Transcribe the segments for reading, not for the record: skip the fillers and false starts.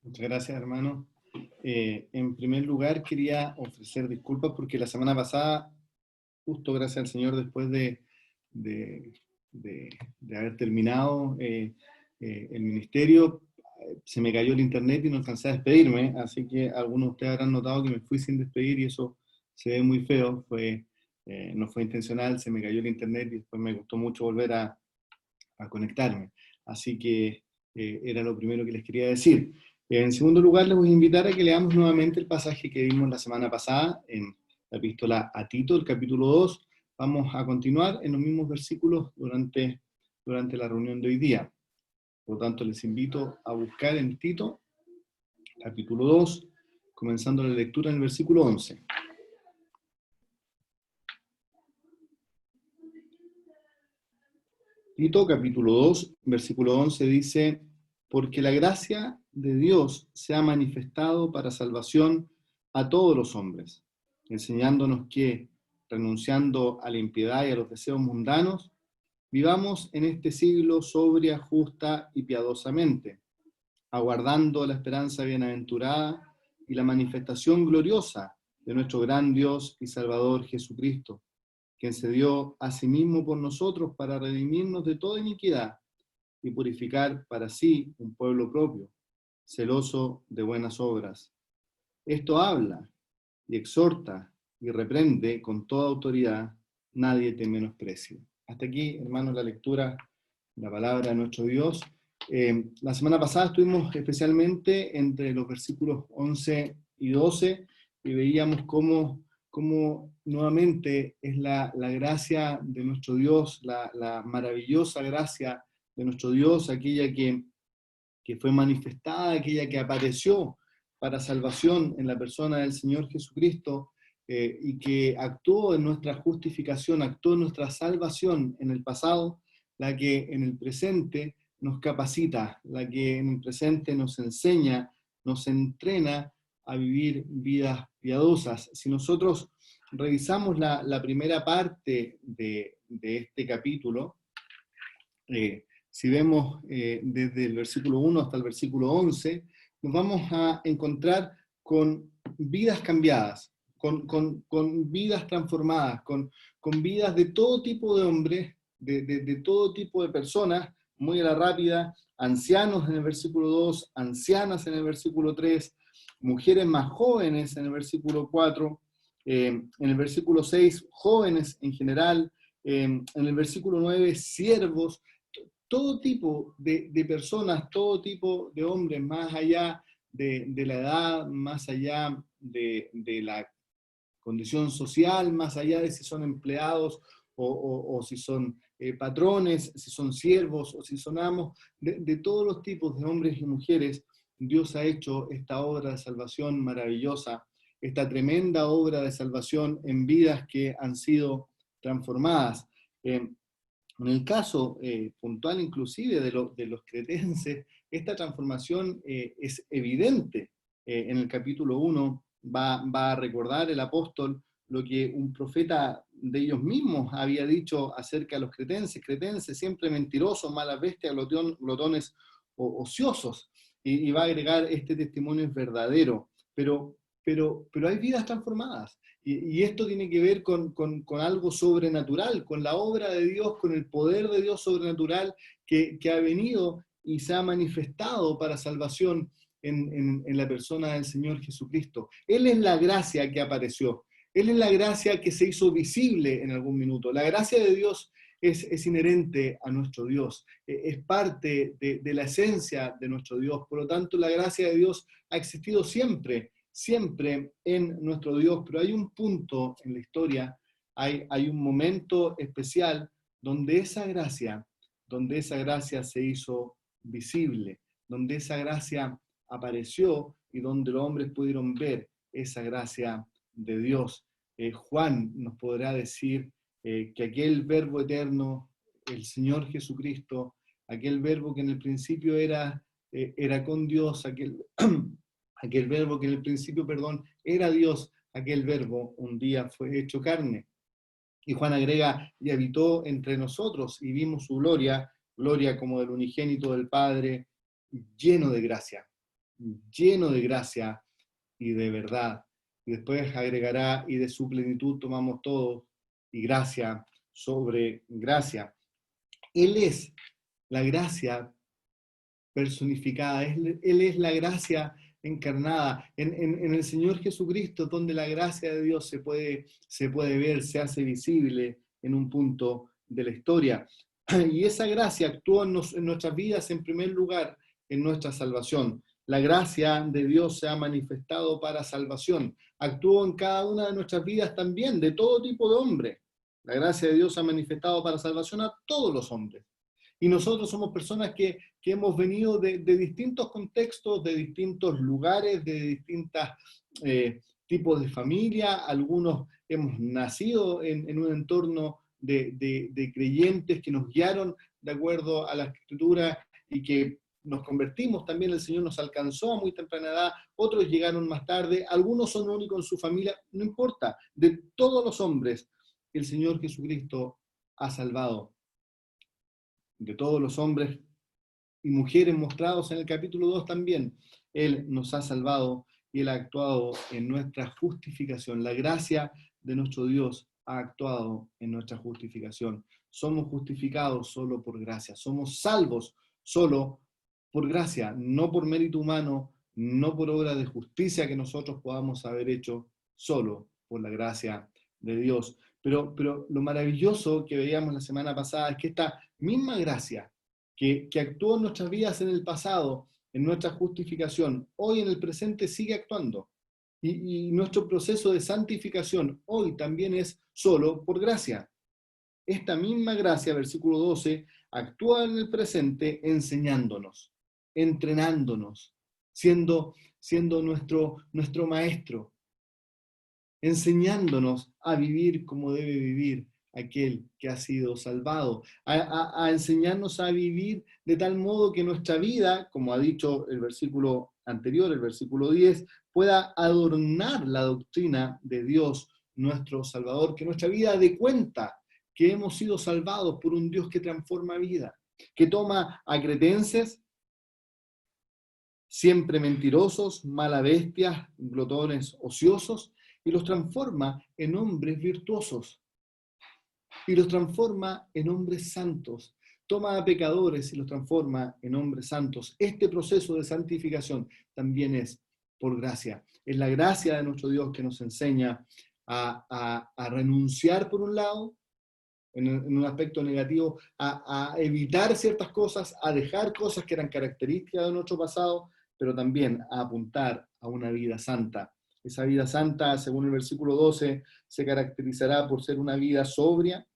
Muchas gracias, hermano. En primer lugar, quería ofrecer disculpas porque la semana pasada, justo gracias al Señor, después de, de haber terminado el ministerio, se me cayó el internet y no alcancé a despedirme, así que algunos de ustedes habrán notado que me fui sin despedir y eso se ve muy feo. No fue intencional, se me cayó el internet y después me costó mucho volver a conectarme. Así que era lo primero que les quería decir. En segundo lugar, les voy a invitar a que leamos nuevamente el pasaje que vimos la semana pasada en la epístola a Tito, el capítulo 2. Vamos a continuar en los mismos versículos durante la reunión de hoy día. Por lo tanto, les invito a buscar en Tito, capítulo 2, comenzando la lectura en el versículo 11. Tito, capítulo 2, versículo 11 dice: porque la gracia de Dios se ha manifestado para salvación a todos los hombres, enseñándonos que, renunciando a la impiedad y a los deseos mundanos, vivamos en este siglo sobria, justa y piadosamente, aguardando la esperanza bienaventurada y la manifestación gloriosa de nuestro gran Dios y Salvador Jesucristo, quien se dio a sí mismo por nosotros para redimirnos de toda iniquidad y purificar para sí un pueblo propio, celoso de buenas obras. Esto habla y exhorta y reprende con toda autoridad, nadie te menosprecie. Hasta aquí, hermanos, la lectura, la palabra de nuestro Dios. La semana pasada estuvimos especialmente entre los versículos 11 y 12 y veíamos cómo nuevamente es la gracia de nuestro Dios, la maravillosa gracia de nuestro Dios, aquella que fue manifestada, aquella que apareció para salvación en la persona del Señor Jesucristo, y que actuó en nuestra justificación, actuó en nuestra salvación en el pasado, la que en el presente nos capacita, la que en el presente nos enseña, nos entrena a vivir vidas piadosas. Si nosotros revisamos la primera parte de este capítulo, si vemos desde el versículo 1 hasta el versículo 11, nos vamos a encontrar con vidas cambiadas, con vidas transformadas, con vidas de todo tipo de hombres, de todo tipo de personas, muy a la rápida, ancianos en el versículo 2, ancianas en el versículo 3, mujeres más jóvenes en el versículo 4, en el versículo 6, jóvenes en general, en el versículo 9, siervos, todo tipo de personas, todo tipo de hombres, más allá de la edad, más allá de la condición social, más allá de si son empleados o si son patrones, si son siervos o si son amos, de todos los tipos de hombres y mujeres, Dios ha hecho esta obra de salvación maravillosa, esta tremenda obra de salvación en vidas que han sido transformadas. En el caso puntual inclusive de los cretenses, esta transformación es evidente. En el capítulo 1 va a recordar el apóstol lo que un profeta de ellos mismos había dicho acerca de los cretenses, siempre mentirosos, malas bestias, glotones ociosos, y va a agregar: este testimonio es verdadero, pero hay vidas transformadas. Y esto tiene que ver con algo sobrenatural, con la obra de Dios, con el poder de Dios sobrenatural que ha venido y se ha manifestado para salvación en la persona del Señor Jesucristo. Él es la gracia que apareció. Él es la gracia que se hizo visible en algún minuto. La gracia de Dios es inherente a nuestro Dios, es parte de la esencia de nuestro Dios. Por lo tanto, la gracia de Dios ha existido siempre en nuestro Dios, pero hay un punto en la historia, hay un momento especial donde donde esa gracia se hizo visible, donde esa gracia apareció y donde los hombres pudieron ver esa gracia de Dios. Juan nos podrá decir que aquel verbo eterno, el Señor Jesucristo, aquel verbo que en el principio era con Dios, aquel verbo que en el principio, era Dios, aquel verbo un día fue hecho carne. Y Juan agrega: y habitó entre nosotros y vimos su gloria, gloria como del unigénito del Padre, lleno de gracia lleno de gracia y de verdad. Y después agregará, y de su plenitud tomamos todo, y gracia sobre gracia. Él es la gracia personificada, Él es la gracia encarnada. En el Señor Jesucristo, donde la gracia de Dios se puede ver, se hace visible en un punto de la historia. Y esa gracia actuó en nuestras vidas en primer lugar, en nuestra salvación. La gracia de Dios se ha manifestado para salvación. Actuó en cada una de nuestras vidas también, de todo tipo de hombres. La gracia de Dios se ha manifestado para salvación a todos los hombres. Y nosotros somos personas que hemos venido de distintos contextos, de distintos lugares, de distintos tipos de familia. Algunos hemos nacido en un entorno de creyentes que nos guiaron de acuerdo a la Escritura y que nos convertimos también, el Señor nos alcanzó a muy temprana edad, otros llegaron más tarde, algunos son únicos en su familia, no importa, de todos los hombres, el Señor Jesucristo ha salvado. De todos los hombres y mujeres mostrados en el capítulo 2 también, Él nos ha salvado y Él ha actuado en nuestra justificación. La gracia de nuestro Dios ha actuado en nuestra justificación. Somos justificados solo por gracia, somos salvos solo por gracia, no por mérito humano, no por obra de justicia que nosotros podamos haber hecho, solo por la gracia de Dios. Pero lo maravilloso que veíamos la semana pasada es que esta misma gracia que actuó en nuestras vidas en el pasado, en nuestra justificación, hoy en el presente sigue actuando. Y nuestro proceso de santificación hoy también es solo por gracia. Esta misma gracia, versículo 12, actúa en el presente enseñándonos, entrenándonos, siendo nuestro maestro, enseñándonos a vivir como debe vivir aquel que ha sido salvado, a enseñarnos a vivir de tal modo que nuestra vida, como ha dicho el versículo anterior, el versículo 10, pueda adornar la doctrina de Dios, nuestro Salvador, que nuestra vida dé cuenta que hemos sido salvados por un Dios que transforma vida, que toma a cretenses, siempre mentirosos, mala bestias, glotones ociosos, y los transforma en hombres virtuosos, y los transforma en hombres santos. Toma a pecadores y los transforma en hombres santos. Este proceso de santificación también es por gracia. Es la gracia de nuestro Dios que nos enseña a renunciar por un lado, en un aspecto negativo, a evitar ciertas cosas, a dejar cosas que eran características de nuestro pasado, pero también a apuntar a una vida santa. Esa vida santa, según el versículo 12, se caracterizará por ser una vida sobria,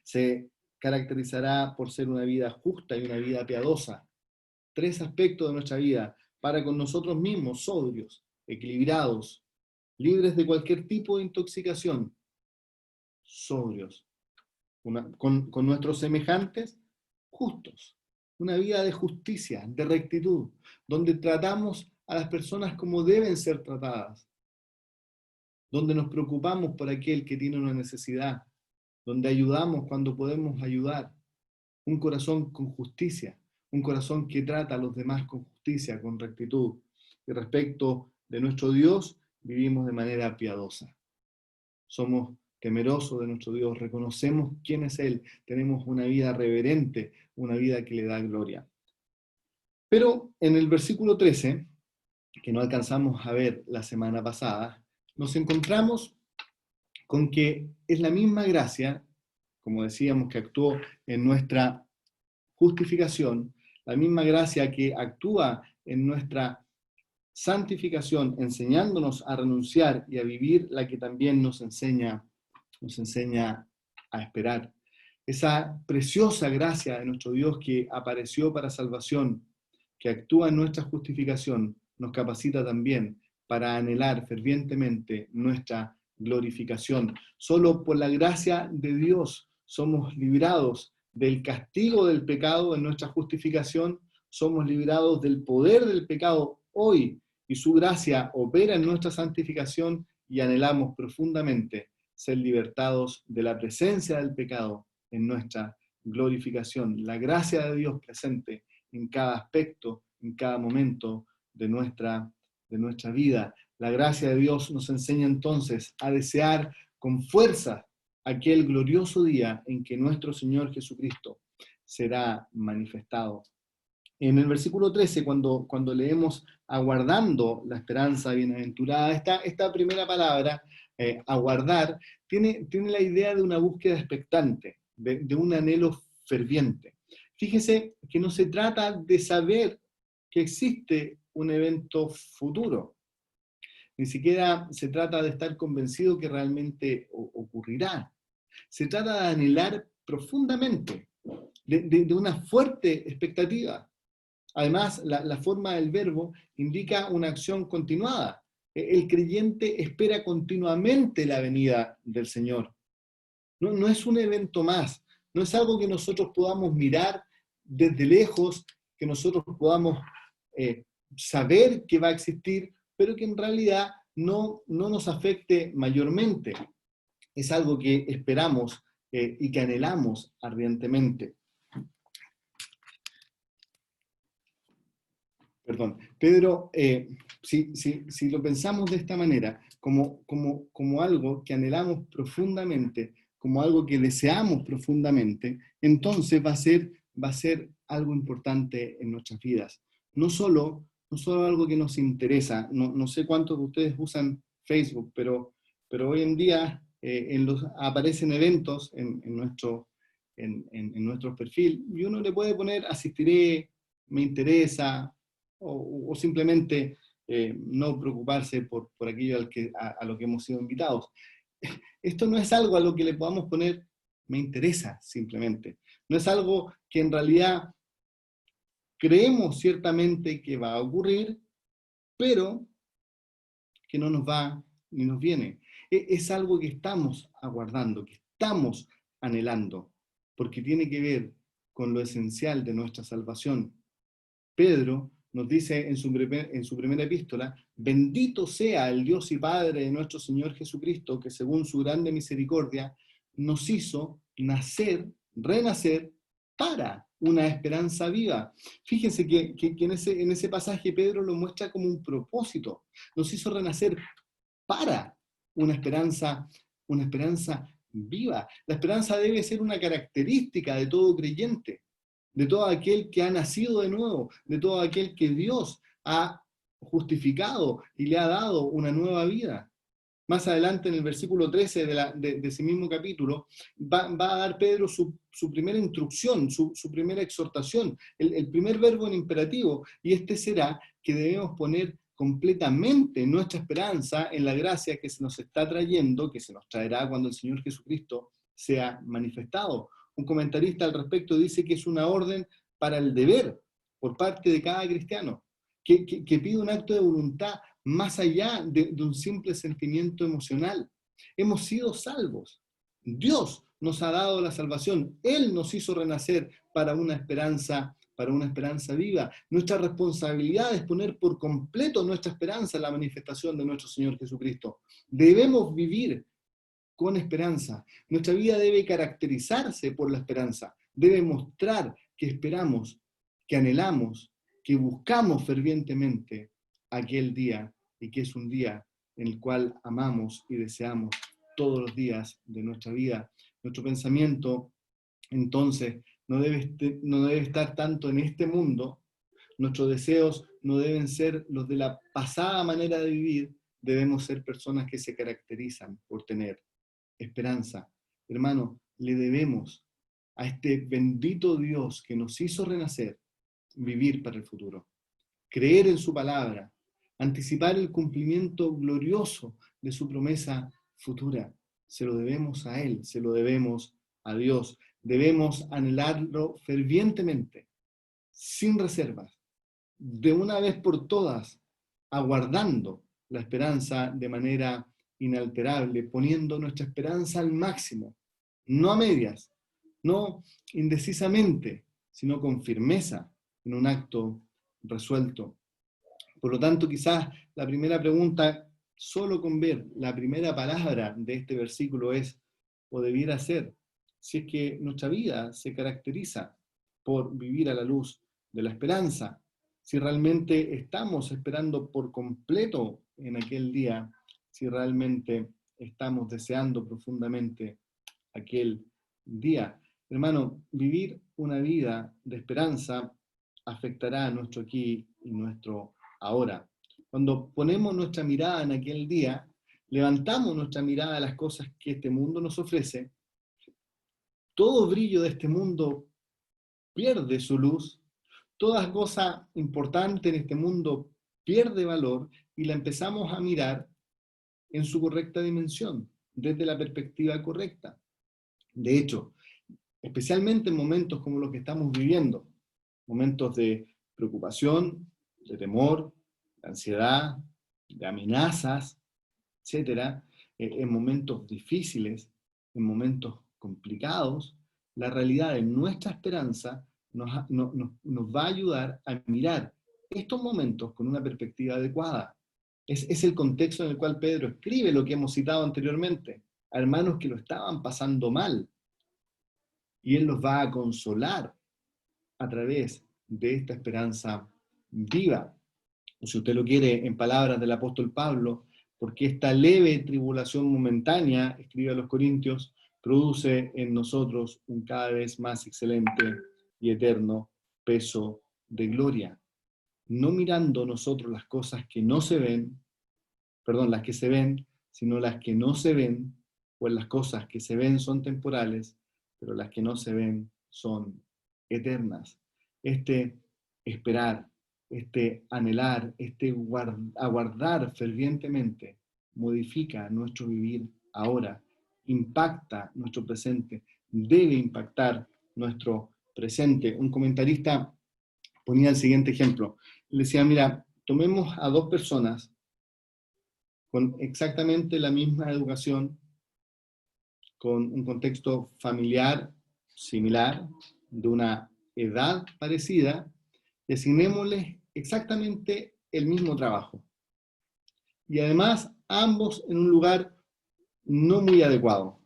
se caracterizará por ser una vida justa y una vida piadosa. Tres aspectos de nuestra vida, para con nosotros mismos, sobrios, equilibrados, libres de cualquier tipo de intoxicación, sobrios. Con nuestros semejantes, justos. Una vida de justicia, de rectitud, donde tratamos a las personas como deben ser tratadas, donde nos preocupamos por aquel que tiene una necesidad, donde ayudamos cuando podemos ayudar. Un corazón con justicia, un corazón que trata a los demás con justicia, con rectitud. Y respecto de nuestro Dios, vivimos de manera piadosa. Somos temerosos de nuestro Dios, reconocemos quién es Él, tenemos una vida reverente, una vida que le da gloria. Pero en el versículo 13, que no alcanzamos a ver la semana pasada, nos encontramos con que es la misma gracia, como decíamos, que actuó en nuestra justificación, la misma gracia que actúa en nuestra santificación, enseñándonos a renunciar y a vivir, la que también nos enseña a esperar. Esa preciosa gracia de nuestro Dios que apareció para salvación, que actúa en nuestra justificación, nos capacita también para anhelar fervientemente nuestra glorificación. Solo por la gracia de Dios somos librados del castigo del pecado en nuestra justificación, somos librados del poder del pecado hoy, y su gracia opera en nuestra santificación y anhelamos profundamente ser libertados de la presencia del pecado en nuestra glorificación. La gracia de Dios presente en cada aspecto, en cada momento de nuestra vida. La gracia de Dios nos enseña entonces a desear con fuerza aquel glorioso día en que nuestro Señor Jesucristo será manifestado. En el versículo 13, cuando leemos aguardando la esperanza bienaventurada, esta primera palabra, aguardar, tiene la idea de una búsqueda expectante, de un anhelo ferviente. Fíjese que no se trata de saber que existe un evento futuro, ni siquiera se trata de estar convencido que realmente ocurrirá. Se trata de anhelar profundamente, de una fuerte expectativa. Además, la forma del verbo indica una acción continuada. El creyente espera continuamente la venida del Señor. No es un evento más, no es algo que nosotros podamos mirar desde lejos, que nosotros podamos saber que va a existir, pero que en realidad no nos afecte mayormente. Es algo que esperamos y que anhelamos ardientemente. Perdón, Pedro, si lo pensamos de esta manera, como algo que anhelamos profundamente, como algo que deseamos profundamente, entonces va a ser algo importante en nuestras vidas. No solo algo que nos interesa. No sé cuántos de ustedes usan Facebook, pero hoy en día aparecen eventos en nuestro perfil y uno le puede poner asistiré, me interesa, o simplemente no preocuparse por aquello a lo que hemos sido invitados. Esto no es algo a lo que le podamos poner me interesa simplemente. No es algo que en realidad creemos ciertamente que va a ocurrir, pero que no nos va ni nos viene. Es algo que estamos aguardando, que estamos anhelando, porque tiene que ver con lo esencial de nuestra salvación. Pedro nos dice en su primera epístola, bendito sea el Dios y Padre de nuestro Señor Jesucristo, que según su grande misericordia nos hizo nacer, renacer para una esperanza viva. Fíjense que en ese pasaje Pedro lo muestra como un propósito. Nos hizo renacer para una esperanza viva. La esperanza debe ser una característica de todo creyente, de todo aquel que ha nacido de nuevo, de todo aquel que Dios ha justificado y le ha dado una nueva vida. Más adelante, en el versículo 13 de ese mismo capítulo, va a dar Pedro su primera instrucción, su primera exhortación, el primer verbo en imperativo, y este será que debemos poner completamente nuestra esperanza en la gracia que se nos está trayendo, que se nos traerá cuando el Señor Jesucristo sea manifestado. Un comentarista al respecto dice que es una orden para el deber por parte de cada cristiano, que pide un acto de voluntad más allá de un simple sentimiento emocional. Hemos sido salvos. Dios nos ha dado la salvación. Él nos hizo renacer para una esperanza viva. Nuestra responsabilidad es poner por completo nuestra esperanza en la manifestación de nuestro Señor Jesucristo. Debemos vivir con esperanza. Nuestra vida debe caracterizarse por la esperanza. Debe mostrar que esperamos, que anhelamos, que buscamos fervientemente aquel día, y que es un día en el cual amamos y deseamos todos los días de nuestra vida. Nuestro pensamiento, entonces, no debe estar tanto en este mundo. Nuestros deseos no deben ser los de la pasada manera de vivir. Debemos ser personas que se caracterizan por tener esperanza. Hermano, le debemos a este bendito Dios que nos hizo renacer vivir para el futuro, creer en su palabra, anticipar el cumplimiento glorioso de su promesa futura. Se lo debemos a Él, se lo debemos a Dios. Debemos anhelarlo fervientemente, sin reservas, de una vez por todas, aguardando la esperanza de manera inalterable, poniendo nuestra esperanza al máximo, no a medias, no indecisamente, sino con firmeza, en un acto resuelto. Por lo tanto, quizás la primera pregunta, solo con ver la primera palabra de este versículo es, o debiera ser, si es que nuestra vida se caracteriza por vivir a la luz de la esperanza, si realmente estamos esperando por completo en aquel día, si realmente estamos deseando profundamente aquel día. Hermano, vivir una vida de esperanza afectará a nuestro aquí y nuestro ahora. Cuando ponemos nuestra mirada en aquel día, levantamos nuestra mirada a las cosas que este mundo nos ofrece, todo brillo de este mundo pierde su luz, toda cosa importante en este mundo pierde valor y la empezamos a mirar en su correcta dimensión, desde la perspectiva correcta. De hecho, especialmente en momentos como los que estamos viviendo, momentos de preocupación, de temor, de ansiedad, de amenazas, etcétera, en momentos difíciles, en momentos complicados, la realidad de nuestra esperanza nos va a ayudar a mirar estos momentos con una perspectiva adecuada. Es el contexto en el cual Pedro escribe lo que hemos citado anteriormente, a hermanos que lo estaban pasando mal, y él los va a consolar a través de esta esperanza viva. O si usted lo quiere, en palabras del apóstol Pablo, porque esta leve tribulación momentánea, escribe a los Corintios, produce en nosotros un cada vez más excelente y eterno peso de gloria. No mirando nosotros las cosas que no se ven, perdón, las que se ven, sino las que no se ven, pues las cosas que se ven son temporales, pero las que no se ven son eternas. Este esperar, este anhelar, este aguardar fervientemente, modifica nuestro vivir ahora, impacta nuestro presente, debe impactar nuestro presente. Un comentarista ponía el siguiente ejemplo. Le decía, mira, tomemos a dos personas con exactamente la misma educación, con un contexto familiar similar, de una edad parecida, y asignémosles exactamente el mismo trabajo. Y además, ambos en un lugar no muy adecuado,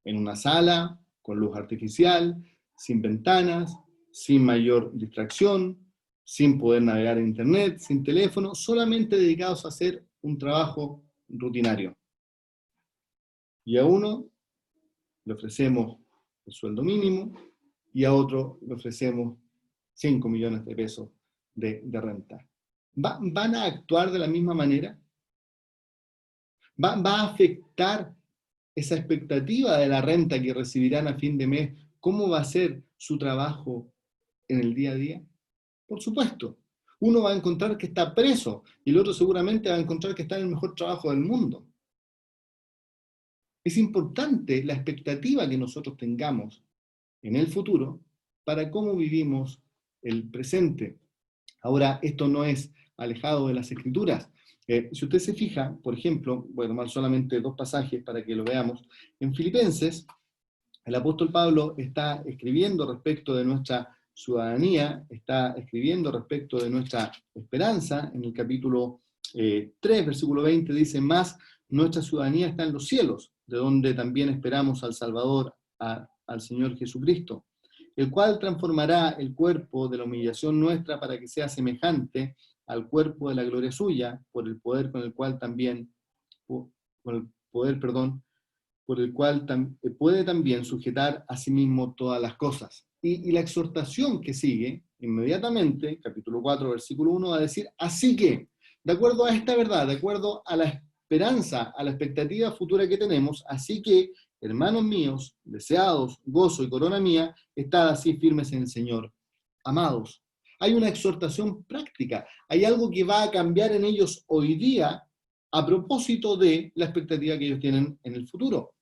en una sala, con luz artificial, sin ventanas, sin mayor distracción, sin poder navegar en internet, sin teléfono, solamente dedicados a hacer un trabajo rutinario. Y a uno le ofrecemos el sueldo mínimo y a otro le ofrecemos 5 millones de pesos de renta. ¿Van a actuar de la misma manera? ¿Va a afectar esa expectativa de la renta que recibirán a fin de mes? ¿Cómo va a ser su trabajo en el día a día? Por supuesto. Uno va a encontrar que está preso y el otro seguramente va a encontrar que está en el mejor trabajo del mundo. Es importante la expectativa que nosotros tengamos en el futuro para cómo vivimos el presente. Ahora, esto no es alejado de las Escrituras. Si usted se fija, por ejemplo, voy a tomar solamente dos pasajes para que lo veamos. En Filipenses, el apóstol Pablo está escribiendo respecto de nuestra ciudadanía, está escribiendo respecto de nuestra esperanza. En el capítulo 3, versículo 20, dice, más nuestra ciudadanía está en los cielos, de donde también esperamos al Salvador, al Señor Jesucristo, el cual transformará el cuerpo de la humillación nuestra para que sea semejante al cuerpo de la gloria suya, por el poder con el cual también, por el poder, perdón, por el cual puede también sujetar a sí mismo todas las cosas. Y la exhortación que sigue inmediatamente, capítulo 4, versículo 1, va a decir, así que, de acuerdo a esta verdad, de acuerdo a la esperanza, a la expectativa futura que tenemos, así que, hermanos míos, deseados, gozo y corona mía, estad así firmes en el Señor. Amados, hay una exhortación práctica, hay algo que va a cambiar en ellos hoy día a propósito de la expectativa que ellos tienen en el futuro.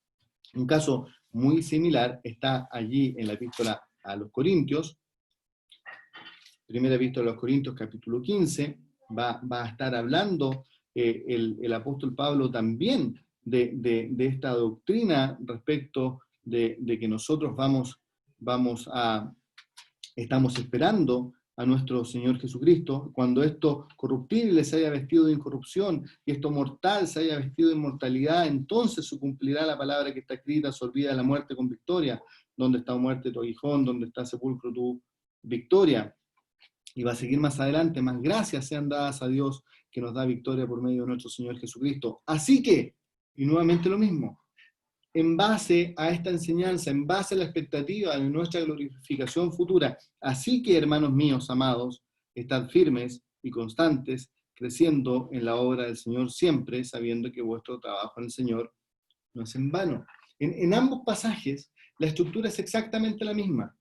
Un caso muy similar está allí en la epístola a los Corintios, primera epístola a los Corintios, capítulo 15, va a estar hablando el apóstol Pablo también de esta doctrina respecto de que nosotros estamos esperando a nuestro Señor Jesucristo, cuando esto corruptible se haya vestido de incorrupción y esto mortal se haya vestido de inmortalidad, entonces se cumplirá la palabra que está escrita, se olvida la muerte con victoria. ¿Dónde está muerte tu aguijón? ¿Dónde está sepulcro tu victoria? Y va a seguir más adelante, más gracias sean dadas a Dios que nos da victoria por medio de nuestro Señor Jesucristo. Así que, y nuevamente lo mismo, en base a esta enseñanza, en base a la expectativa de nuestra glorificación futura, así que, hermanos míos amados, estad firmes y constantes, creciendo en la obra del Señor siempre, sabiendo que vuestro trabajo en el Señor no es en vano. En ambos pasajes, la estructura es exactamente la misma.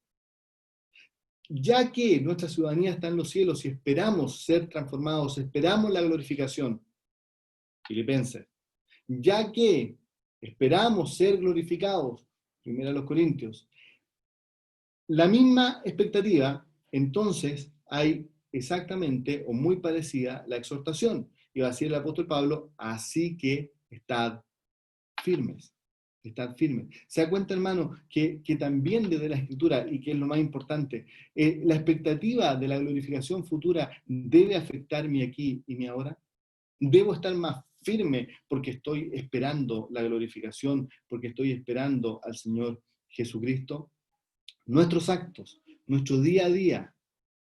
Ya que nuestra ciudadanía está en los cielos y esperamos ser transformados, esperamos la glorificación, Filipenses, ya que esperamos ser glorificados, 1 Corintios, la misma expectativa, entonces hay exactamente o muy parecida la exhortación. Y va a decir el apóstol Pablo, así que estad firmes. Estad firmes. ¿Se da cuenta, hermano, que también desde la Escritura, y que es lo más importante, la expectativa de la glorificación futura debe afectar mi aquí y mi ahora? ¿Debo estar más firme porque estoy esperando la glorificación, porque estoy esperando al Señor Jesucristo? Nuestros actos, nuestro día a día,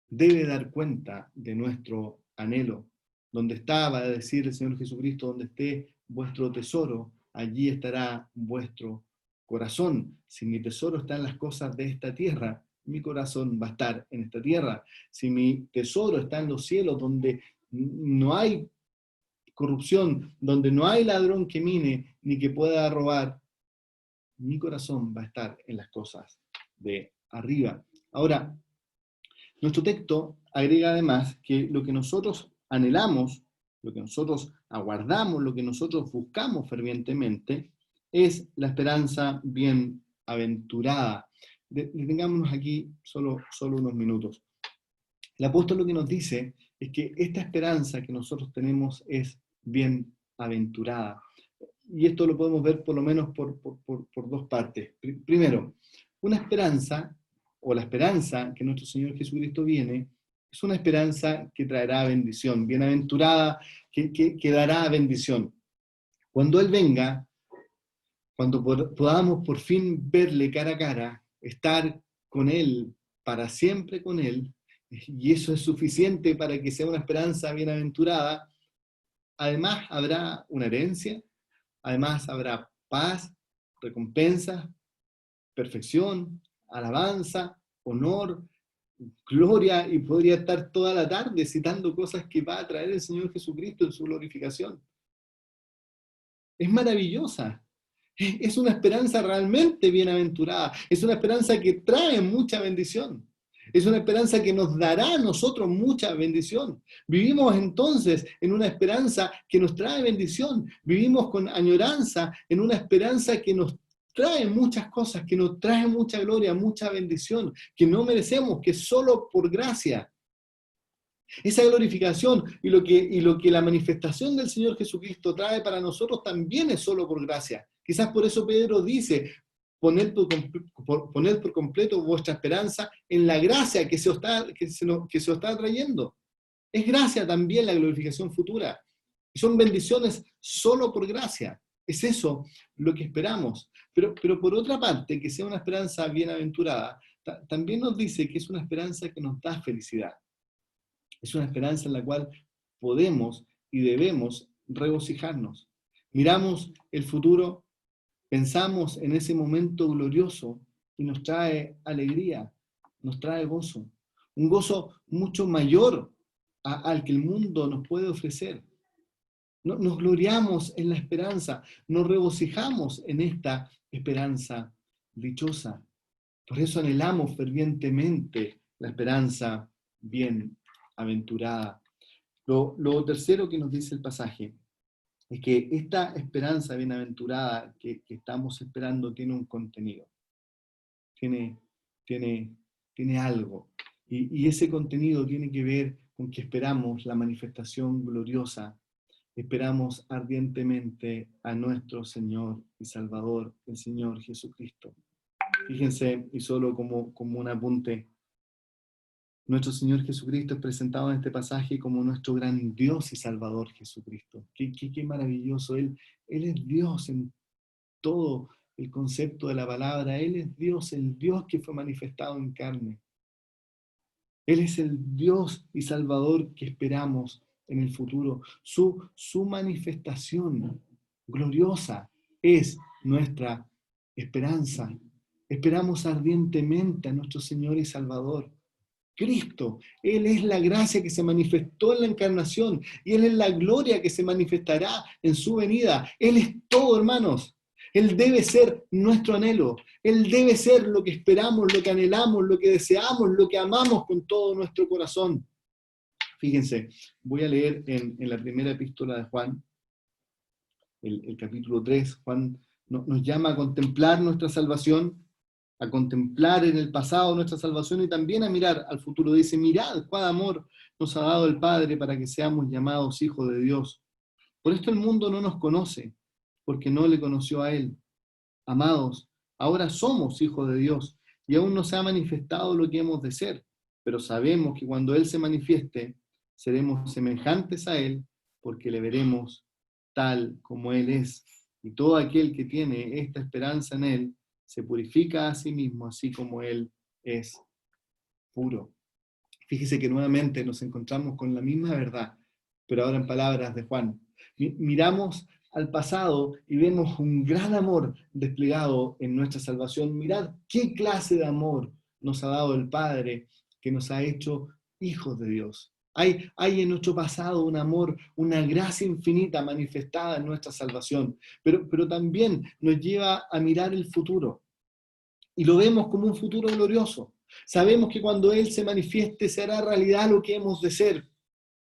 debe dar cuenta de nuestro anhelo. Donde está, va a decir el Señor Jesucristo, donde esté vuestro tesoro, allí estará vuestro corazón. Si mi tesoro está en las cosas de esta tierra, mi corazón va a estar en esta tierra. Si mi tesoro está en los cielos, donde no hay corrupción, donde no hay ladrón que mine ni que pueda robar, mi corazón va a estar en las cosas de arriba. Ahora, nuestro texto agrega además que lo que nosotros anhelamos, lo que nosotros aguardamos, lo que nosotros buscamos fervientemente, es la esperanza bienaventurada. Detengámonos aquí solo unos minutos. El apóstol lo que nos dice es que esta esperanza que nosotros tenemos es bienaventurada. Y esto lo podemos ver por lo menos por dos partes. Primero, una esperanza, o la esperanza que nuestro Señor Jesucristo viene, es una esperanza que traerá bendición, bienaventurada, que dará bendición. Cuando Él venga, cuando podamos por fin verle cara a cara, estar con Él, para siempre con Él, y eso es suficiente para que sea una esperanza bienaventurada, además habrá una herencia, además habrá paz, recompensa, perfección, alabanza, honor, gloria, y podría estar toda la tarde citando cosas que va a traer el Señor Jesucristo en su glorificación. Es maravillosa. Es una esperanza realmente bienaventurada. Es una esperanza que trae mucha bendición. Es una esperanza que nos dará a nosotros mucha bendición. Vivimos entonces en una esperanza que nos trae bendición. Vivimos con añoranza en una esperanza que nos trae muchas cosas, que nos trae mucha gloria, mucha bendición, que no merecemos, que solo por gracia. Esa glorificación y lo que la manifestación del Señor Jesucristo trae para nosotros también es solo por gracia. Quizás por eso Pedro dice, poned por completo vuestra esperanza en la gracia que se os está trayendo. Es gracia también la glorificación futura. Y son bendiciones solo por gracia. Es eso lo que esperamos. Pero por otra parte, que sea una esperanza bienaventurada, también nos dice que es una esperanza que nos da felicidad. Es una esperanza en la cual podemos y debemos regocijarnos. Miramos el futuro, pensamos en ese momento glorioso y nos trae alegría, nos trae gozo. Un gozo mucho mayor al que el mundo nos puede ofrecer. Nos gloriamos en la esperanza, nos regocijamos en esta esperanza dichosa. Por eso anhelamos fervientemente la esperanza bienaventurada. Lo tercero que nos dice el pasaje es que esta esperanza bienaventurada que estamos esperando tiene un contenido, tiene, tiene algo. Y ese contenido tiene que ver con que esperamos la manifestación gloriosa, esperamos ardientemente a nuestro Señor y Salvador, el Señor Jesucristo. Fíjense, y solo como un apunte, nuestro Señor Jesucristo es presentado en este pasaje como nuestro gran Dios y Salvador Jesucristo. Qué maravilloso. Él es Dios en todo el concepto de la palabra. Él es Dios, el Dios que fue manifestado en carne. Él es el Dios y Salvador que esperamos en el futuro. Su manifestación gloriosa es nuestra esperanza. Esperamos ardientemente a nuestro Señor y Salvador. Cristo, Él es la gracia que se manifestó en la encarnación y Él es la gloria que se manifestará en su venida. Él es todo, hermanos. Él debe ser nuestro anhelo. Él debe ser lo que esperamos, lo que anhelamos, lo que deseamos, lo que amamos con todo nuestro corazón. Fíjense, voy a leer en la primera epístola de Juan, el capítulo 3. Juan nos llama a contemplar nuestra salvación, a contemplar en el pasado nuestra salvación y también a mirar al futuro. Dice, mirad cuál amor nos ha dado el Padre para que seamos llamados hijos de Dios. Por esto el mundo no nos conoce, porque no le conoció a Él. Amados, ahora somos hijos de Dios y aún no se ha manifestado lo que hemos de ser, pero sabemos que cuando Él se manifieste, seremos semejantes a Él, porque le veremos tal como Él es. Y todo aquel que tiene esta esperanza en Él, se purifica a sí mismo, así como Él es puro. Fíjese que nuevamente nos encontramos con la misma verdad, pero ahora en palabras de Juan. Miramos al pasado y vemos un gran amor desplegado en nuestra salvación. Mirad qué clase de amor nos ha dado el Padre, que nos ha hecho hijos de Dios. Hay en nuestro pasado un amor, una gracia infinita manifestada en nuestra salvación, pero también nos lleva a mirar el futuro. Y lo vemos como un futuro glorioso. Sabemos que cuando Él se manifieste se hará realidad lo que hemos de ser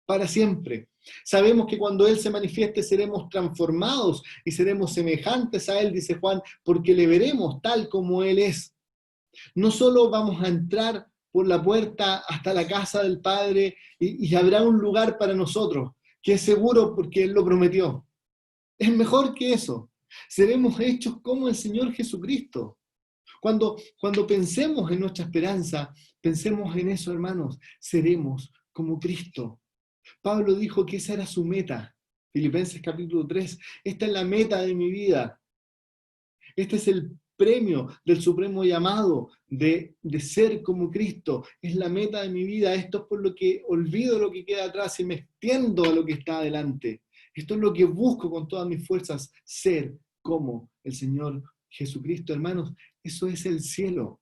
para siempre. Sabemos que cuando Él se manifieste seremos transformados y seremos semejantes a Él, dice Juan, porque le veremos tal como Él es. No solo vamos a entrar por la puerta hasta la casa del Padre y habrá un lugar para nosotros, que es seguro porque Él lo prometió. Es mejor que eso. Seremos hechos como el Señor Jesucristo. Cuando pensemos en nuestra esperanza, pensemos en eso, hermanos, seremos como Cristo. Pablo dijo que esa era su meta. Filipenses capítulo 3, esta es la meta de mi vida. Este es el premio del supremo llamado de ser como Cristo. Es la meta de mi vida. Esto es por lo que olvido lo que queda atrás y me extiendo a lo que está adelante. Esto es lo que busco con todas mis fuerzas, ser como el Señor Jesucristo. Hermanos, eso es el cielo.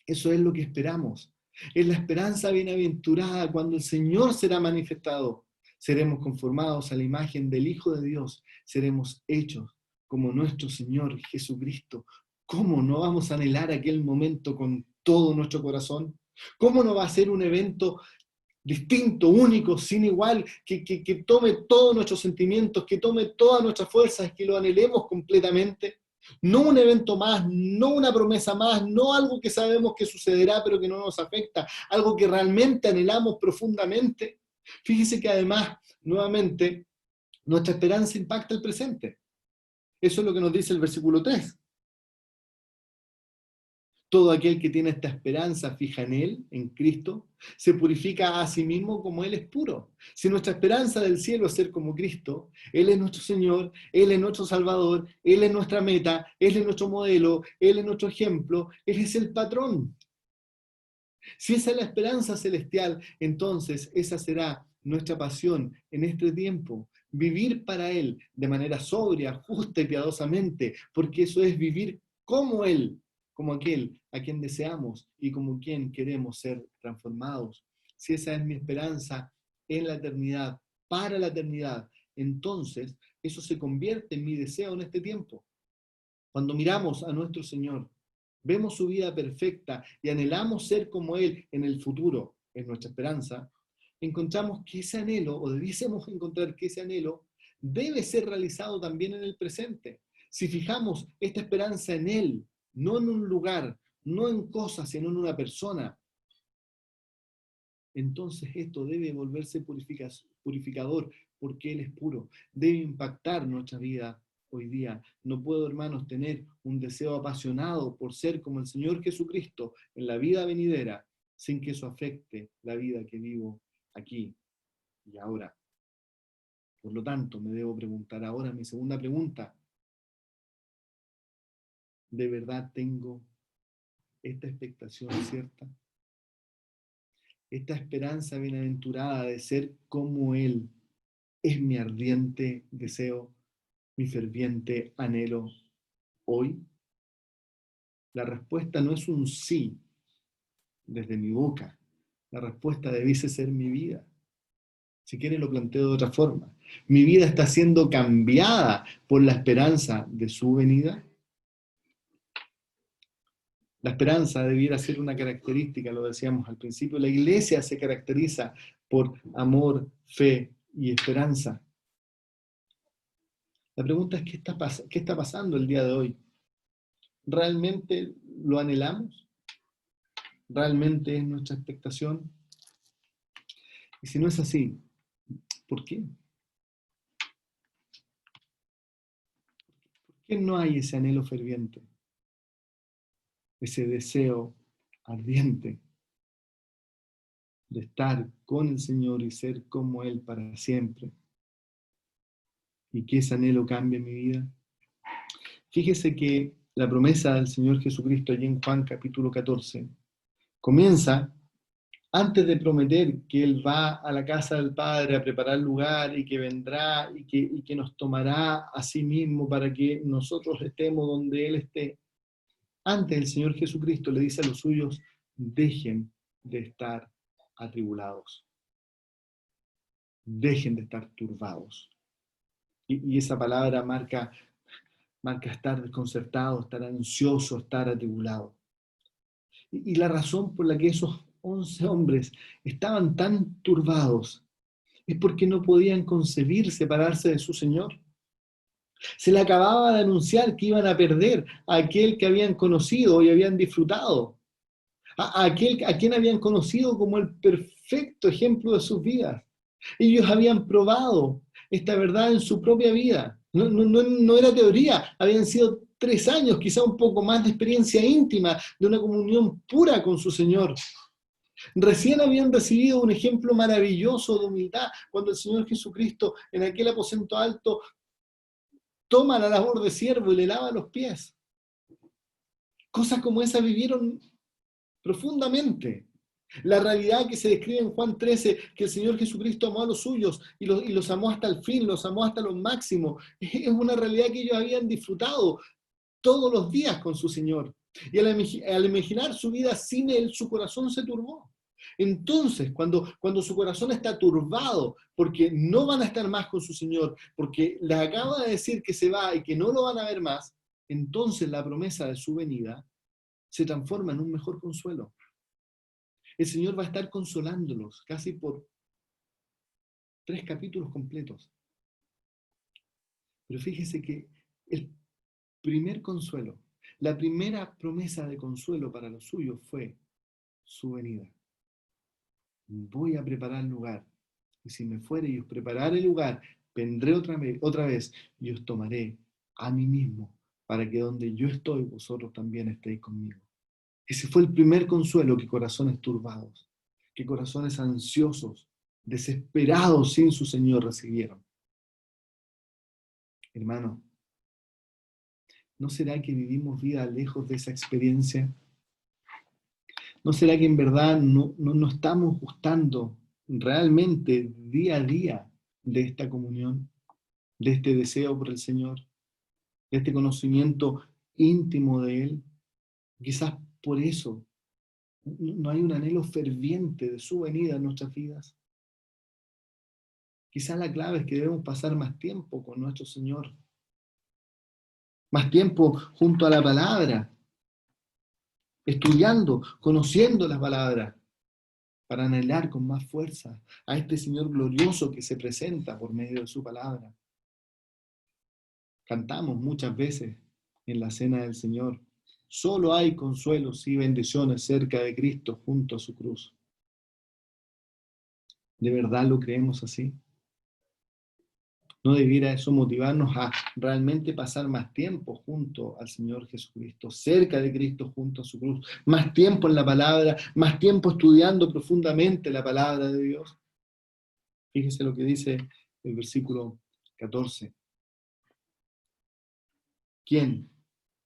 Eso es lo que esperamos. Es la esperanza bienaventurada cuando el Señor será manifestado. Seremos conformados a la imagen del Hijo de Dios. Seremos hechos como nuestro Señor Jesucristo. ¿Cómo no vamos a anhelar aquel momento con todo nuestro corazón? ¿Cómo no va a ser un evento distinto, único, sin igual, que tome todos nuestros sentimientos, que tome todas nuestras fuerzas, que lo anhelemos completamente? No un evento más, no una promesa más, no algo que sabemos que sucederá pero que no nos afecta, algo que realmente anhelamos profundamente. Fíjese que además, nuevamente, nuestra esperanza impacta el presente. Eso es lo que nos dice el versículo 3. Todo aquel que tiene esta esperanza fija en Él, en Cristo, se purifica a sí mismo como Él es puro. Si nuestra esperanza del cielo es ser como Cristo, Él es nuestro Señor, Él es nuestro Salvador, Él es nuestra meta, Él es nuestro modelo, Él es nuestro ejemplo, Él es el patrón. Si esa es la esperanza celestial, entonces esa será nuestra pasión en este tiempo. Vivir para Él de manera sobria, justa y piadosamente, porque eso es vivir como Él, como aquel a quien deseamos y como quien queremos ser transformados. Si esa es mi esperanza en la eternidad, para la eternidad, entonces eso se convierte en mi deseo en este tiempo. Cuando miramos a nuestro Señor, vemos su vida perfecta y anhelamos ser como Él en el futuro, en nuestra esperanza, encontramos que ese anhelo, o debiésemos encontrar que ese anhelo, debe ser realizado también en el presente. Si fijamos esta esperanza en Él, no en un lugar, no en cosas, sino en una persona, entonces esto debe volverse purificador, porque Él es puro. Debe impactar nuestra vida hoy día. No puedo, hermanos, tener un deseo apasionado por ser como el Señor Jesucristo en la vida venidera, sin que eso afecte la vida que vivo aquí y ahora. Por lo tanto, me debo preguntar ahora mi segunda pregunta. ¿De verdad tengo esta expectación cierta? esta esperanza bienaventurada de ser como Él, es mi ardiente deseo, mi ferviente anhelo hoy. La respuesta no es un sí desde mi boca. La respuesta debiese ser mi vida. Si quieren lo planteo de otra forma. ¿Mi vida está siendo cambiada por la esperanza de su venida? La esperanza debiera ser una característica, lo decíamos al principio. La iglesia se caracteriza por amor, fe y esperanza. La pregunta es, ¿qué está pasando el día de hoy? ¿Realmente lo anhelamos? ¿Realmente es nuestra expectación? Y si no es así, ¿por qué? ¿Por qué no hay ese anhelo ferviente? Ese deseo ardiente de estar con el Señor y ser como Él para siempre. Y que ese anhelo cambie mi vida. Fíjese que la promesa del Señor Jesucristo allí en Juan capítulo 14 comienza antes de prometer que Él va a la casa del Padre a preparar lugar y que vendrá y que nos tomará a sí mismo para que nosotros estemos donde Él esté. Antes el Señor Jesucristo le dice a los suyos, dejen de estar atribulados, dejen de estar turbados. Y esa palabra marca estar desconcertado, estar ansioso, estar atribulado. Y la razón por la que esos 11 hombres estaban tan turbados es porque no podían concebir separarse de su Señor. Se le acababa de anunciar que iban a perder a aquel que habían conocido y habían disfrutado, a aquel a quien habían conocido como el perfecto ejemplo de sus vidas. Ellos habían probado esta verdad en su propia vida. No era teoría, habían sido 3 años, quizá un poco más de experiencia íntima, de una comunión pura con su Señor. Recién habían recibido un ejemplo maravilloso de humildad cuando el Señor Jesucristo en aquel aposento alto toma la labor de siervo y le lava los pies. Cosas como esas vivieron profundamente. La realidad que se describe en Juan 13, que el Señor Jesucristo amó a los suyos y los amó hasta el fin, los amó hasta lo máximo, es una realidad que ellos habían disfrutado todos los días con su Señor. Y al imaginar su vida sin Él, su corazón se turbó. Entonces, cuando su corazón está turbado porque no van a estar más con su Señor, porque les acaba de decir que se va y que no lo van a ver más, entonces la promesa de su venida se transforma en un mejor consuelo. El Señor va a estar consolándolos casi por 3 capítulos completos. Pero fíjese que el primer consuelo, la primera promesa de consuelo para los suyos fue su venida. Voy a preparar lugar. Y si me fuere y os prepararé lugar, vendré otra vez y os tomaré a mí mismo, para que donde yo estoy, vosotros también estéis conmigo. Ese fue el primer consuelo que corazones turbados, que corazones ansiosos, desesperados sin su Señor recibieron. Hermano, ¿no será que vivimos vida lejos de esa experiencia? ¿No será que en verdad no estamos gustando realmente día a día de esta comunión, de este deseo por el Señor, de este conocimiento íntimo de Él? Quizás por eso no hay un anhelo ferviente de su venida en nuestras vidas. Quizás la clave es que debemos pasar más tiempo con nuestro Señor, más tiempo junto a la palabra, estudiando, conociendo las palabras, para anhelar con más fuerza a este Señor glorioso que se presenta por medio de su palabra. Cantamos muchas veces en la cena del Señor, solo hay consuelos y bendiciones cerca de Cristo junto a su cruz. ¿De verdad lo creemos así? ¿No debiera eso motivarnos a realmente pasar más tiempo junto al Señor Jesucristo, cerca de Cristo junto a su cruz? Más tiempo en la palabra, más tiempo estudiando profundamente la palabra de Dios. Fíjese lo que dice el versículo 14. ¿Quién?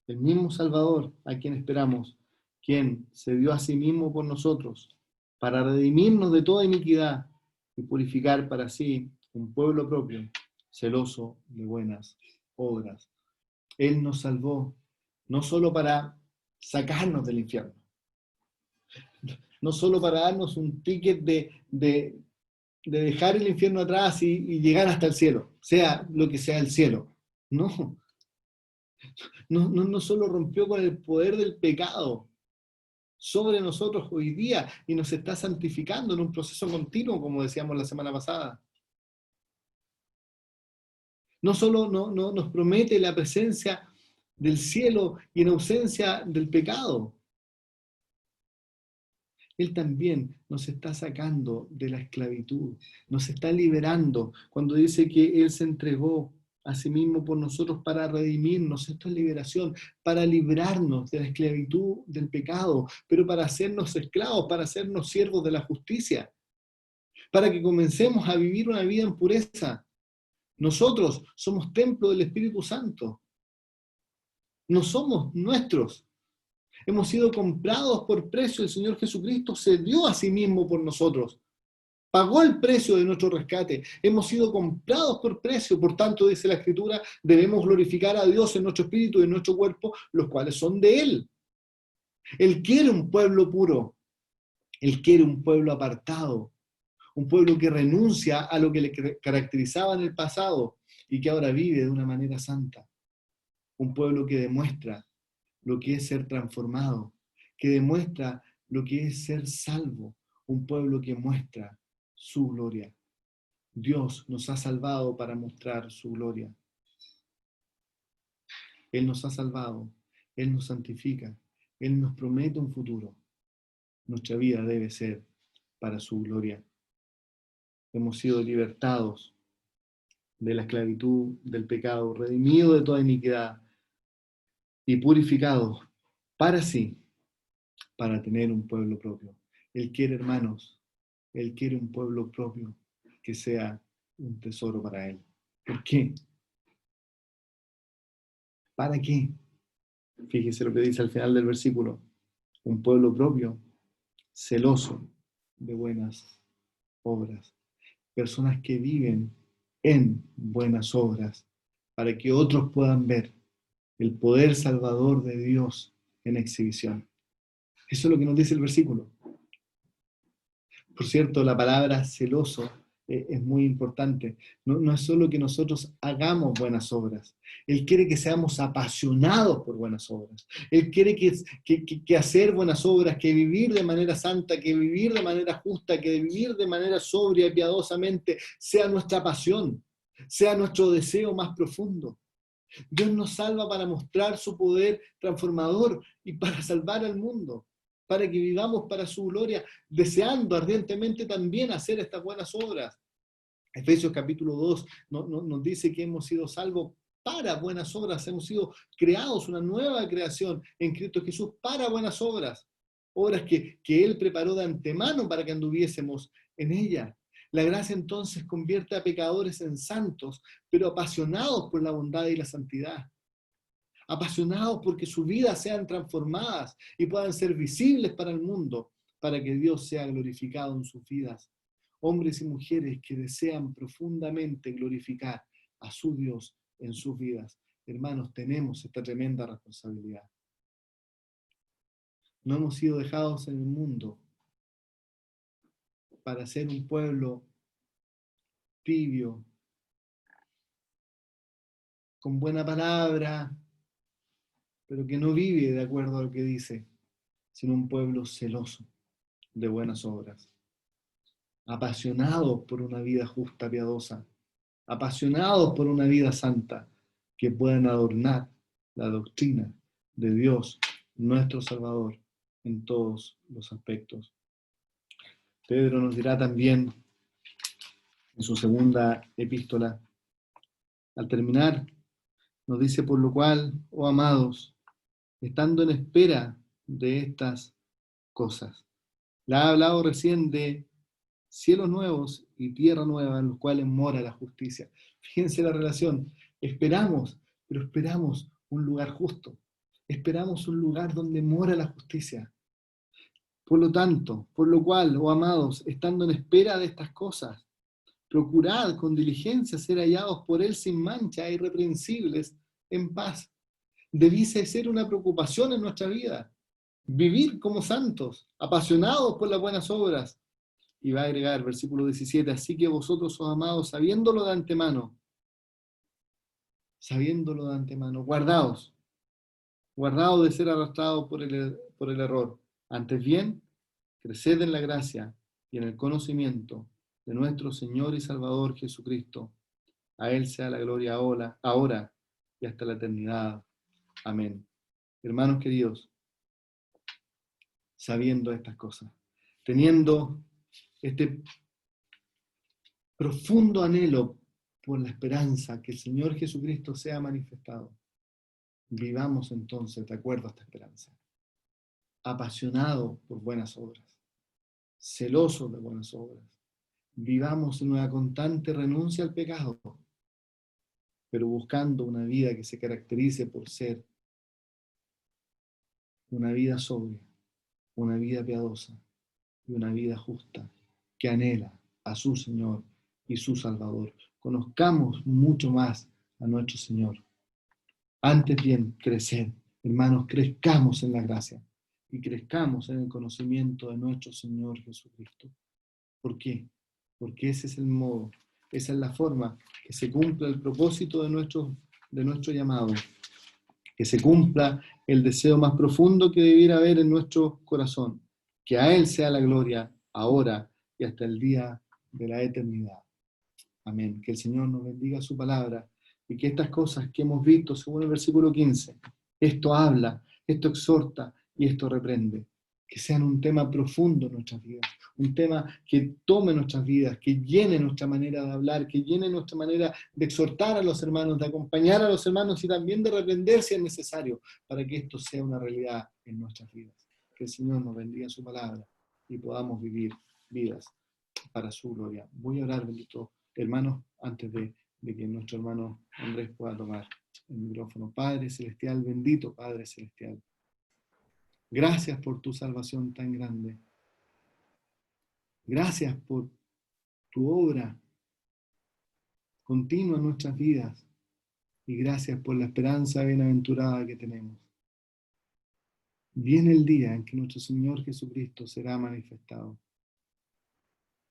El mismo Salvador a quien esperamos, quien se dio a sí mismo por nosotros, para redimirnos de toda iniquidad y purificar para sí un pueblo propio, celoso de buenas obras. Él nos salvó no solo para sacarnos del infierno, no solo para darnos un ticket de dejar el infierno atrás y llegar hasta el cielo, sea lo que sea el cielo. No, no solo rompió con el poder del pecado sobre nosotros hoy día y nos está santificando en un proceso continuo, como decíamos la semana pasada. No solo nos promete la presencia del cielo y en ausencia del pecado. Él también nos está sacando de la esclavitud, nos está liberando. Cuando dice que Él se entregó a sí mismo por nosotros para redimirnos, esto es liberación, para librarnos de la esclavitud del pecado, pero para hacernos esclavos, para hacernos siervos de la justicia, para que comencemos a vivir una vida en pureza. Nosotros somos templo del Espíritu Santo, no somos nuestros. Hemos sido comprados por precio. El Señor Jesucristo se dio a sí mismo por nosotros. Pagó el precio de nuestro rescate. Hemos sido comprados por precio. Por tanto, dice la Escritura, debemos glorificar a Dios en nuestro espíritu y en nuestro cuerpo, los cuales son de Él. Él quiere un pueblo puro. Él quiere un pueblo apartado. Un pueblo que renuncia a lo que le caracterizaba en el pasado y que ahora vive de una manera santa. Un pueblo que demuestra lo que es ser transformado, que demuestra lo que es ser salvo, un pueblo que muestra su gloria. Dios nos ha salvado para mostrar su gloria. Él nos ha salvado, Él nos santifica, Él nos promete un futuro. Nuestra vida debe ser para su gloria. Hemos sido libertados de la esclavitud del pecado, redimidos de toda iniquidad y purificados para sí, para tener un pueblo propio. Él quiere, hermanos, Él quiere un pueblo propio que sea un tesoro para Él. ¿Por qué? ¿Para qué? Fíjese lo que dice al final del versículo. Un pueblo propio, celoso de buenas obras. Personas que viven en buenas obras para que otros puedan ver el poder salvador de Dios en exhibición. Eso es lo que nos dice el versículo. Por cierto, la palabra celoso es muy importante. No es solo que nosotros hagamos buenas obras. Él quiere que seamos apasionados por buenas obras. Él quiere que hacer buenas obras, que vivir de manera santa, que vivir de manera justa, que vivir de manera sobria y piadosamente sea nuestra pasión, sea nuestro deseo más profundo. Dios nos salva para mostrar su poder transformador y para salvar al mundo, para que vivamos para su gloria, deseando ardientemente también hacer estas buenas obras. Efesios capítulo 2 nos dice que hemos sido salvos para buenas obras, hemos sido creados, una nueva creación en Cristo Jesús para buenas obras, obras que Él preparó de antemano para que anduviésemos en ella. La gracia entonces convierte a pecadores en santos, pero apasionados por la bondad y la santidad. Apasionados porque sus vidas sean transformadas y puedan ser visibles para el mundo, para que Dios sea glorificado en sus vidas. Hombres y mujeres que desean profundamente glorificar a su Dios en sus vidas. Hermanos, tenemos esta tremenda responsabilidad. No hemos sido dejados en el mundo para ser un pueblo tibio, con buena palabra, pero que no vive de acuerdo a lo que dice, sino un pueblo celoso de buenas obras, apasionados por una vida justa, piadosa, apasionados por una vida santa, que puedan adornar la doctrina de Dios, nuestro Salvador, en todos los aspectos. Pedro nos dirá también en su segunda epístola, al terminar, nos dice: por lo cual, oh amados, estando en espera de estas cosas. La ha hablado recién de cielos nuevos y tierra nueva en los cuales mora la justicia. Fíjense la relación. Esperamos, pero esperamos un lugar justo. Esperamos un lugar donde mora la justicia. Por lo tanto, por lo cual, oh amados, estando en espera de estas cosas, procurad con diligencia ser hallados por Él sin mancha e irreprensibles en paz. Debiese ser una preocupación en nuestra vida. Vivir como santos, apasionados por las buenas obras. Y va a agregar, versículo 17, así que vosotros, oh amados, sabiéndolo de antemano, guardaos de ser arrastrados por el error. Antes bien, creced en la gracia y en el conocimiento de nuestro Señor y Salvador Jesucristo. A Él sea la gloria ahora y hasta la eternidad. Amén. Hermanos queridos, sabiendo estas cosas, teniendo este profundo anhelo por la esperanza que el Señor Jesucristo sea manifestado, vivamos entonces de acuerdo a esta esperanza, apasionados por buenas obras, celosos de buenas obras, vivamos en una constante renuncia al pecado, pero buscando una vida que se caracterice por ser una vida sobria, una vida piadosa y una vida justa, que anhela a su Señor y su Salvador. Conozcamos mucho más a nuestro Señor. Antes bien, crecer. Hermanos, crezcamos en la gracia y crezcamos en el conocimiento de nuestro Señor Jesucristo. ¿Por qué? Porque ese es el modo, esa es la forma que se cumpla el propósito de nuestro llamado, que se cumpla el deseo más profundo que debiera haber en nuestro corazón, que a Él sea la gloria ahora y hasta el día de la eternidad. Amén. Que el Señor nos bendiga su palabra y que estas cosas que hemos visto, según el versículo 15, esto habla, esto exhorta y esto reprende, que sean un tema profundo en nuestras vidas, un tema que tome nuestras vidas, que llene nuestra manera de hablar, que llene nuestra manera de exhortar a los hermanos, de acompañar a los hermanos y también de reprender si es necesario, para que esto sea una realidad en nuestras vidas. Que el Señor nos bendiga su palabra y podamos vivir vidas para su gloria. Voy a orar, bendito hermanos, antes de que nuestro hermano Andrés pueda tomar el micrófono. Padre Celestial, bendito Padre Celestial, gracias por tu salvación tan grande. Gracias por tu obra continua en nuestras vidas y gracias por la esperanza bienaventurada que tenemos. Viene el día en que nuestro Señor Jesucristo será manifestado.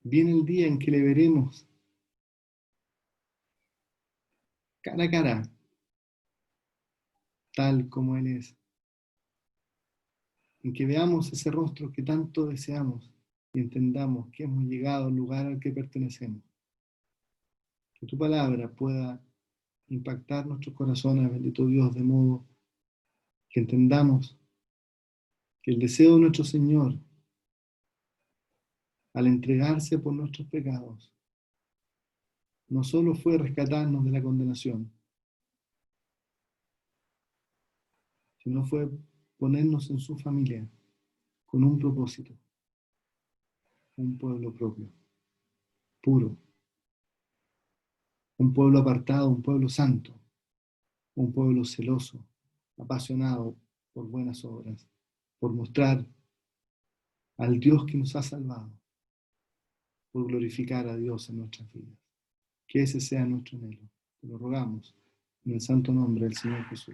Viene el día en que le veremos cara a cara, tal como Él es. En que veamos ese rostro que tanto deseamos y entendamos que hemos llegado al lugar al que pertenecemos. Que tu palabra pueda impactar nuestros corazones, bendito Dios, de modo que entendamos que el deseo de nuestro Señor, al entregarse por nuestros pecados, no solo fue rescatarnos de la condenación, sino fue ponernos en su familia con un propósito, un pueblo propio, puro, un pueblo apartado, un pueblo santo, un pueblo celoso, apasionado por buenas obras, por mostrar al Dios que nos ha salvado, por glorificar a Dios en nuestras vidas. Que ese sea nuestro anhelo. Te lo rogamos en el santo nombre del Señor Jesús.